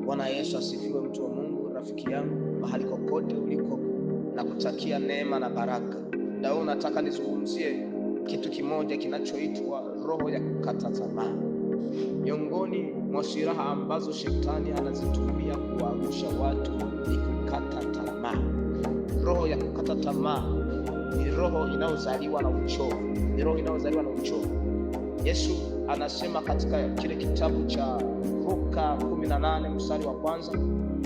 Bwana Yesu asifiwe. Mtu wa Mungu, rafiki yangu, mahali kokote uliko, na kutakia neema na baraka. Leo nataka nizungumzie kitu kimoja kinachoitwa roho ya kukata tamaa. Miongoni mwa silaha ambazo shetani anazitumia kuwaangusha watu ni kukata tamaa. Roho ya kukata tamaa ni roho inayozaliwa na uchovu. Ni roho inayozaliwa na uchovu. Yesu anasema katika kile kitabu cha Luka 18 mstari wa kwanza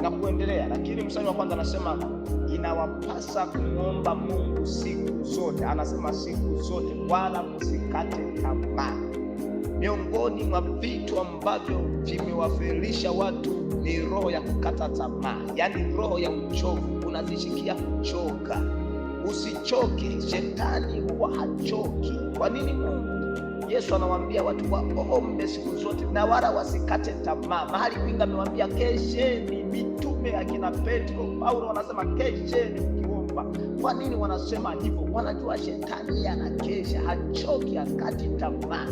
na kuendelea, lakini mstari wa kwanza anasema inawapasa kumwomba Mungu siku zote. Anasema siku zote, wala msikate tamaa. Miongoni mwa vitu ambavyo vimewafelisha watu ni roho ya kukata tamaa, yaani roho ya uchovu. Unazishikia kuchoka. Usichoke, shetani huwa hachoki. Kwa nini Mungu? Yesu anawaambia watu waombe siku zote na wala wasikate tamaa. Mahali kwingi amewaambia kesheni. Mitume akina Petro, Paulo wanasema kesheni mkiomba. Kwa nini wanasema hivyo? Wanajua shetani anakesha, hachoki, hakati tamaa.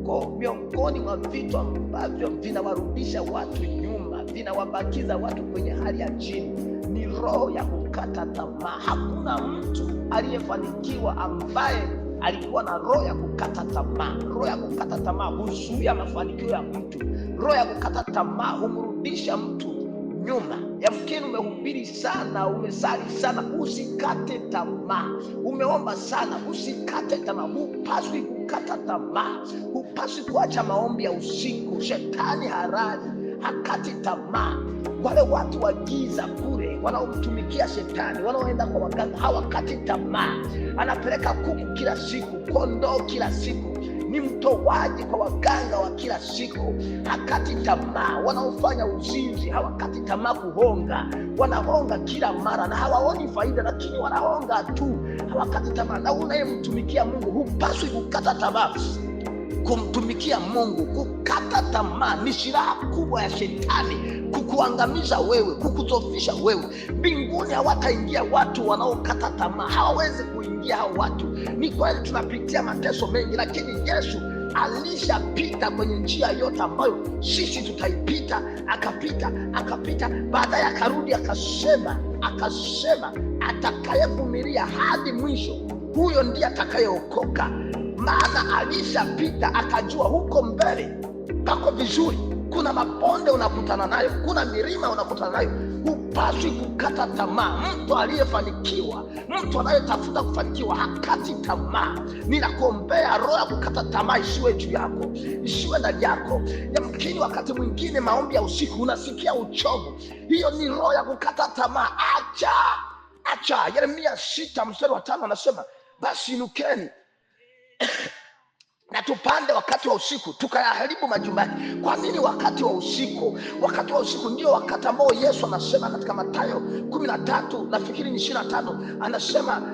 Kwa miongoni mwa vitu ambavyo vinawarudisha watu nyuma, vinawabakiza watu kwenye hali ya chini, ni roho ya kukata tamaa. Hakuna mtu aliyefanikiwa ambaye alikuwa na roho ya kukata tamaa. Roho ya kukata tamaa huzuia mafanikio ya mtu. Roho ya kukata tamaa humrudisha mtu nyuma. Yamkini umehubiri sana, umesali sana, usikate tamaa. Umeomba sana, usikate tamaa. Hupaswi kukata tamaa. Hupaswi kuacha maombi ya usiku. Shetani hakati tamaa. Wale watu wa giza kule wanaomtumikia shetani, wanaoenda kwa waganga, hawakati tamaa. Anapeleka kuku kila siku, kondoo kila siku, ni mtowaji kwa waganga wa kila siku, hakati tamaa. Wanaofanya uzinzi hawakati tamaa kuhonga, wanahonga kila mara na hawaoni faida, lakini wanahonga tu, hawakati tamaa. Na unayemtumikia Mungu hupaswi kukata tamaa. Kumtumikia Mungu, kukata tamaa ni silaha kubwa ya shetani, kukuangamiza wewe, kukudhoofisha wewe. Mbinguni hawataingia watu wanaokata tamaa, hawawezi kuingia hao watu. Ni kweli tunapitia mateso mengi, lakini Yesu alishapita kwenye njia yote ambayo sisi tutaipita. Akapita, baadaye akarudi akasema atakayevumilia hadi mwisho, huyo ndiye atakayeokoka. Maana alishapita, akajua huko mbele pako vizuri. Kuna mabonde unakutana nayo, kuna milima unakutana nayo. Hupaswi kukata tamaa. Mtu aliyefanikiwa, mtu anayetafuta kufanikiwa, hakati tamaa. Ninakuombea roho ya kukata tamaa isiwe juu yako, isiwe ndani yako. Yamkini wakati mwingine maombi ya usiku unasikia uchovu, hiyo ni roho ya kukata tamaa. Acha. Yeremia 6 mstari wa 5 anasema, basi inukeni na tupande wakati wa usiku, tukayaharibu majumbani. Kwa nini wakati wa usiku? Wakati wa usiku ndio wakati ambao Yesu anasema katika Mathayo 13 nafikiri ni 25,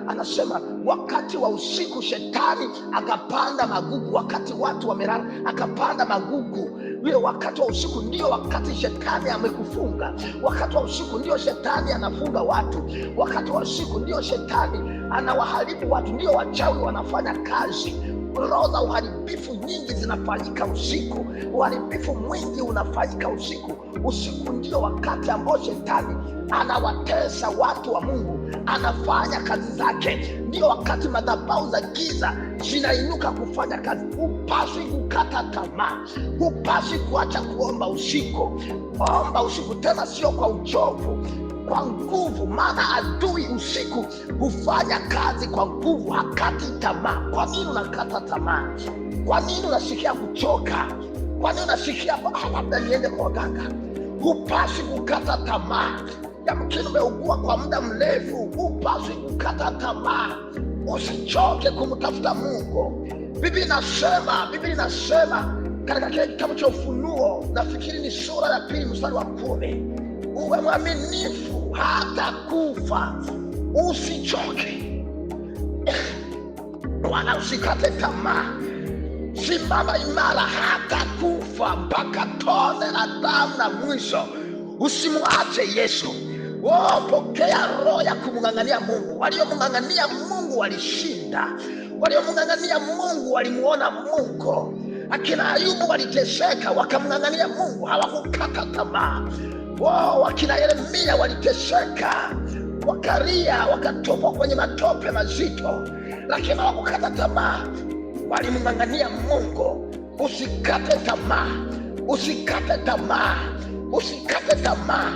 anasema wakati wa usiku shetani akapanda magugu. Wakati watu wamelala akapanda magugu. Ule wakati wa usiku ndio wakati shetani amekufunga. Wakati wa usiku ndio shetani anafunga watu. Wakati wa usiku ndio shetani anawaharibu watu, ndio wachawi wanafanya kazi. Roho za uharibifu nyingi zinafanyika usiku. Uharibifu mwingi unafanyika usiku. Usiku ndio wakati ambao shetani anawatesa watu wa Mungu, anafanya kazi zake. Ndio wakati madhabahu za giza zinainuka kufanya kazi. Hupaswi kukata tamaa. Hupaswi kuacha kuomba usiku. Omba usiku, tena sio kwa uchovu, kwa nguvu. Maana adui usiku hufanya kazi kwa nguvu, hakati tamaa. Kwa nini unakata tamaa? Kwa nini unasikia kuchoka? Kwa nini unasikia labda niende kwa waganga? Hupaswi kukata tamaa. Yamkini umeugua kwa muda mrefu, hupaswi kukata tamaa. Usichoke kumtafuta Mungu. Biblia inasema katika kile kitabu cha Ufunuo, nafikiri ni sura ya 2 mstari wa 10, uwe mwaminifu hata kufa. Usichoke wala usikate tamaa. Simama imara hata kufa, mpaka tone la damu na mwisho. Usimwache Yesu. Pokea roho ya kumng'ang'ania Mungu. Waliomng'ang'ania Mungu walishinda. Waliomng'ang'ania Mungu walimuona Mungu. Akina Ayubu waliteseka, wakamng'ang'ania Mungu, hawakukata tamaa. Wakina Yeremia waliteseka, wakalia, wakatupwa kwenye matope mazito, lakini hawakukata tamaa. Walimng'ang'ania Mungu. Usikate tamaa, usikate tamaa, usikate tamaa.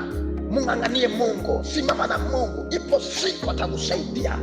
Mng'ang'anie Mungu, simama na Mungu, ipo siku atakusaidia.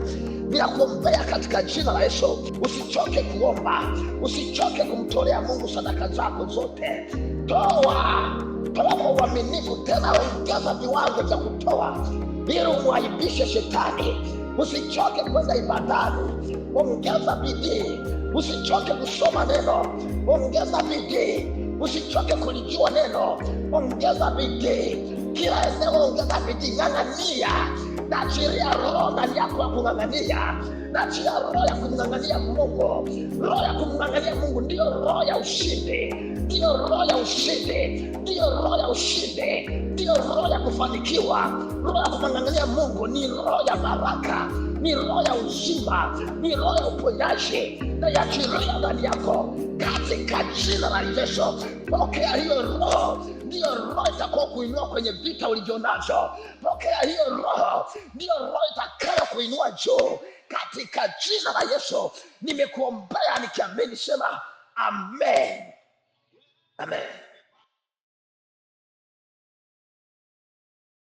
Ninakuombea katika jina la Yesu, usichoke kuomba, usichoke kumtolea Mungu sadaka zako zote. Toa kwa uaminifu, tena ongeza viwango vya kutoa ili umwaibishe shetani. Usichoke kwenda ibadani, ongeza bidii. Usichoke kusoma neno, ongeza bidii. Usichoke kulijua neno, ongeza bidii. Kila eneo ongeza bidii, ng'ang'ania. Naachilia roho ndani yako ya kung'ang'ania, naachilia roho ya kumng'ang'ania Mungu. Roho ya kumng'ang'ania Mungu ndiyo roho ya ushindi, ndiyo roho ya ushindi, ndiyo roho ya ushindi, ndiyo roho ya kufanikiwa. Roho ya kumng'ang'ania Mungu ni roho ya baraka, ni roho ya uzima, ni roho ya uponyaji. Na yachilia ndani yako katika jina la Yesu. Pokea hiyo roho, ndiyo roho itakuwa kuinua kwenye vita ulivyonazo. Pokea hiyo roho, ndiyo roho itakayo kuinua juu katika jina la Yesu. Nimekuombea nikiamini, sema amen. Amen.